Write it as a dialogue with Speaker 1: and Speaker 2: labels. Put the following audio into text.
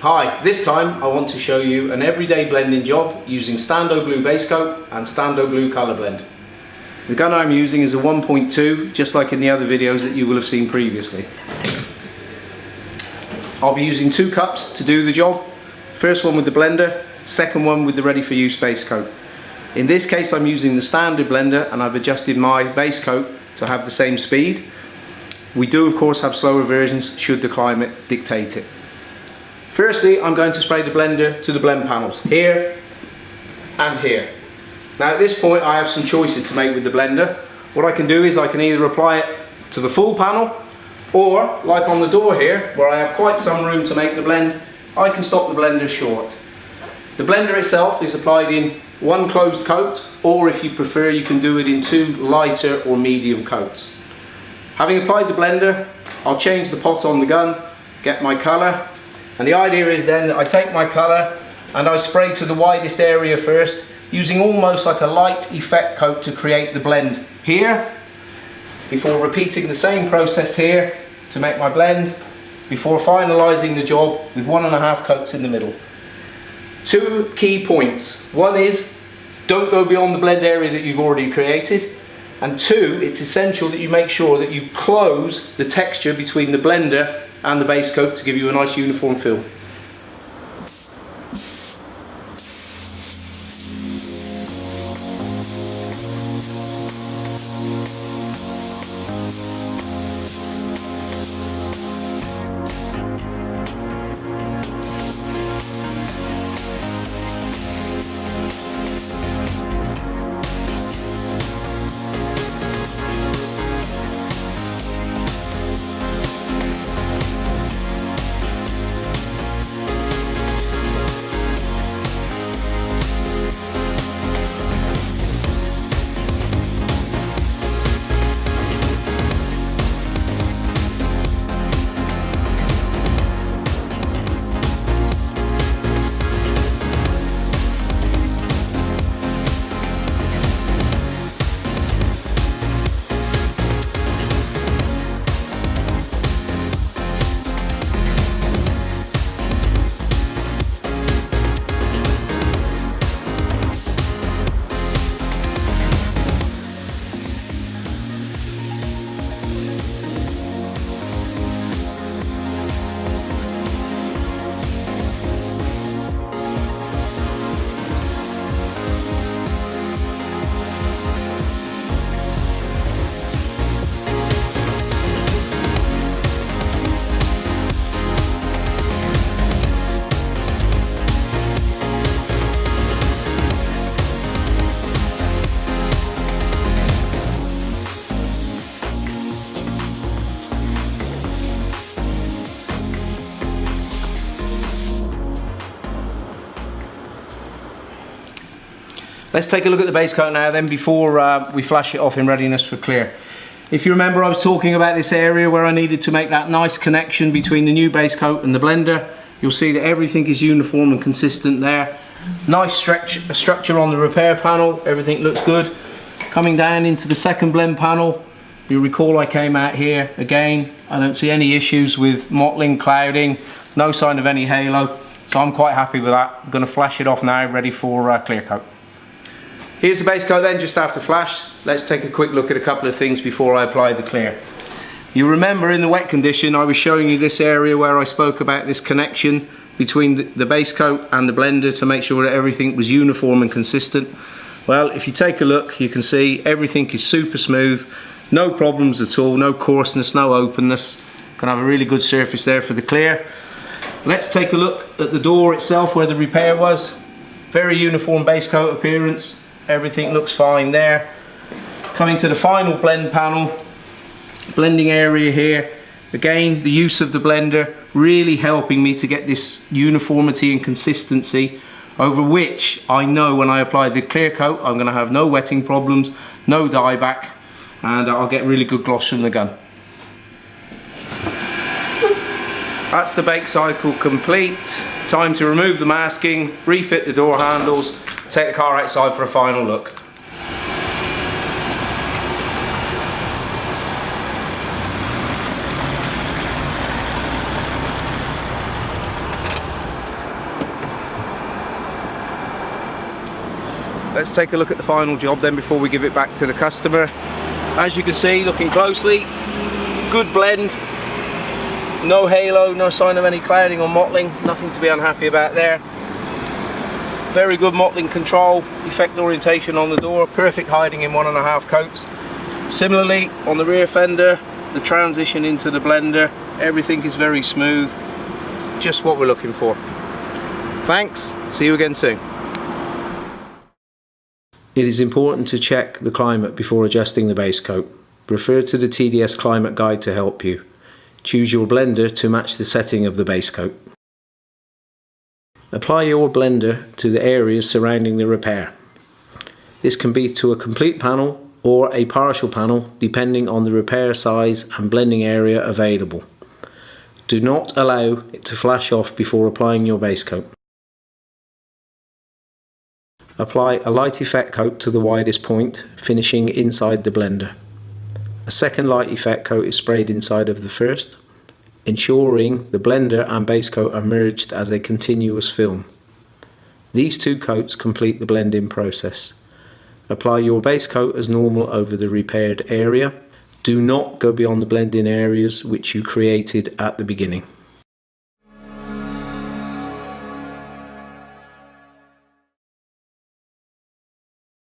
Speaker 1: Hi, this time I want to show you an everyday blending job using Standoblue base coat and Standoblue colour blend. The gun I'm using is a 1.2, just like in the other videos that you will have seen previously. I'll be using 2 cups to do the job. First one with the blender, second one with the ready for use base coat. In this case I'm using the standard blender and I've adjusted my base coat to have the same speed. We do of course have slower versions should the climate dictate it. Firstly, I'm going to spray the blender to the blend panels, here and here. Now at this point I have some choices to make with the blender. What I can do is I can either apply it to the full panel, or like on the door here, where I have quite some room to make the blend, I can stop the blender short. The blender itself is applied in 1 closed coat, or if you prefer you can do it in 2 lighter or medium coats. Having applied the blender, I'll change the pot on the gun, get my colour, and the idea is then that I take my colour and I spray to the widest area first, using almost like a light effect coat to create the blend here, before repeating the same process here to make my blend, before finalising the job with 1.5 coats in the middle. 2 key points. One is, don't go beyond the blend area that you've already created, and 2, it's essential that you make sure that you close the texture between the blender and the base coat to give you a nice uniform feel. Let's take a look at the base coat now then before we flash it off in readiness for clear. If you remember, I was talking about this area where I needed to make that nice connection between the new base coat and the blender. You'll see that everything is uniform and consistent there. Nice structure on the repair panel, everything looks good. Coming down into the second blend panel, you recall I came out here again. I don't see any issues with mottling, clouding, no sign of any halo, so I'm quite happy with that. I'm going to flash it off now, ready for clear coat. Here's the base coat then, just after flash. Let's take a quick look at a couple of things before I apply the clear. You remember in the wet condition I was showing you this area where I spoke about this connection between the base coat and the blender to make sure that everything was uniform and consistent. Well, if you take a look, you can see everything is super smooth, no problems at all, no coarseness, no openness. Gonna have a really good surface there for the clear. Let's take a look at the door itself where the repair was. Very uniform base coat appearance. Everything looks fine there. Coming to the final blend panel, blending area here. Again, the use of the blender really helping me to get this uniformity and consistency, over which I know when I apply the clear coat I'm going to have no wetting problems, no dieback, and I'll get really good gloss from the gun. That's the bake cycle complete. Time to remove the masking, refit the door handles, take the car outside for a final look. let's take a look at the final job then before we give it back to the customer. As you can see, looking closely, good blend, no halo, no sign of any clouding or mottling, nothing to be unhappy about there. Very good mottling control, effect orientation on the door, perfect hiding in 1.5 coats. Similarly, on the rear fender, the transition into the blender, everything is very smooth, just what we're looking for. Thanks, see you again soon. It is important to check the climate before adjusting the base coat. Refer to the TDS Climate Guide to help you. Choose your blender to match the setting of the base coat. Apply your blender to the areas surrounding the repair. This can be to a complete panel or a partial panel depending on the repair size and blending area available. Do not allow it to flash off before applying your base coat. Apply a light effect coat to the widest point, finishing inside the blender. A second light effect coat is sprayed inside of the first, ensuring the blender and base coat are merged as a continuous film. These two coats complete the blending process. Apply your base coat as normal over the repaired area. Do not go beyond the blending areas which you created at the beginning.